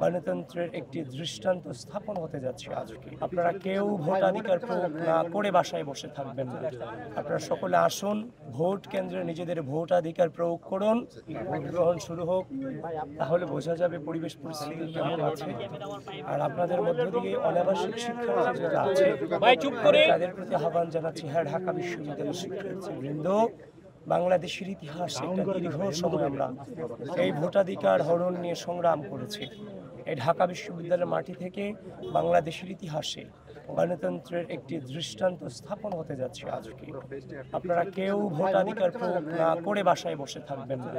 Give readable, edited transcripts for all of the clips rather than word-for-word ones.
গণতন্ত্রের একটি দৃষ্টান্ত স্থাপন হতে যাচ্ছে আজকে। আপনারা কেউ ভোটাধিকার প্রয়োগ না করে বাসায় বসে থাকবেন না। আপনারা সকলে আসুন, ভোট কেন্দ্রে নিজেদের ভোটাধিকার প্রয়োগ করুন, ভোট গ্রহণ শুরু হোক। তাহলে বোঝা যাবে পরিবেশ পরিস্থিতি কেমন আছে। আর আপনাদের মধ্য দিয়ে অনাবাসিক শিক্ষার্থী যারা আছে তাদের প্রতি আহ্বান জানাচ্ছি, হ্যাঁ, ঢাকা বিশ্ববিদ্যালয়ের শিক্ষার্থীবৃন্দ, বাংলাদেশের ইতিহাসে একটা দীর্ঘ সময় আমরা এই ভোটাধিকার হরণ নিয়ে সংগ্রাম করেছি। এই ঢাকা বিশ্ববিদ্যালয়ের মাটি থেকে বাংলাদেশের ইতিহাসে গণতন্ত্রের একটি দৃষ্টান্ত স্থাপন হতে যাচ্ছে আজকে। আপনারা কেউ ভোটাধিকার প্রয়োগ না করে বাসায় বসে থাকবেন না।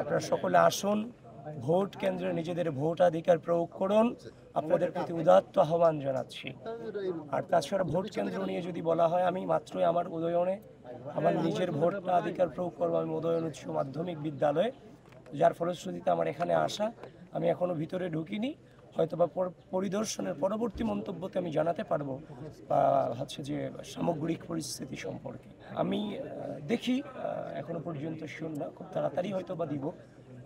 আপনারা সকলে আসুন, ভোট কেন্দ্রে নিজেদের ভোটাধিকার প্রয়োগ করুন। আপনাদের প্রতি উদাত্ত আহ্বান জানাচ্ছি। আর তাছাড়া ভোট কেন্দ্র নিয়ে যদি বলা হয়, আমি মাত্রই আমার উদয়নে আমার নিজের ভোটাধিকার প্রয়োগ করবো। আমি উদয়ন উচ্চ মাধ্যমিক বিদ্যালয়ে, যার ফলশ্রুতিতে আমার এখানে আসা। আমি এখনো ভিতরে ঢুকিনি, হয়তোবা পরিদর্শনের পরবর্তী মন্তব্যতে আমি জানাতে পারবো যে সামগ্রিক পরিস্থিতি সম্পর্কে। আমি দেখি, এখনো পর্যন্ত শুন না, খুব তাড়াতাড়ি হয়তোবা দিব।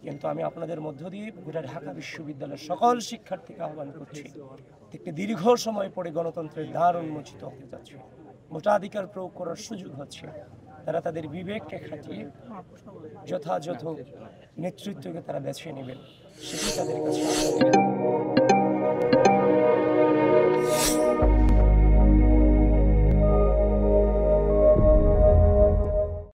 কিন্তু আমি আপনাদের মধ্য দিয়ে গোটা ঢাকা বিশ্ববিদ্যালয়ের সকল শিক্ষার্থীকে আহ্বান করছি, একটি দীর্ঘ সময় পরে গণতন্ত্রের দ্বার উন্মোচিত হতে যাচ্ছে, ভোটাধিকার প্রয়োগ করার সুযোগ হচ্ছে। তারা তাদের বিবেককে খাটিয়ে যথাযথ নেতৃত্বকে তারা বেছে নেবেন, সেটি তাদের কাছে